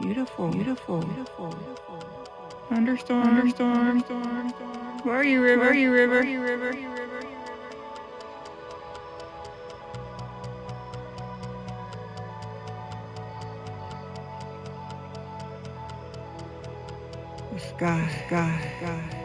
Beautiful, beautiful, beautiful. Thunderstorm, thunderstorm, storm. Where are you, river? Where are you, river? Where are you, river? Sky, sky, sky.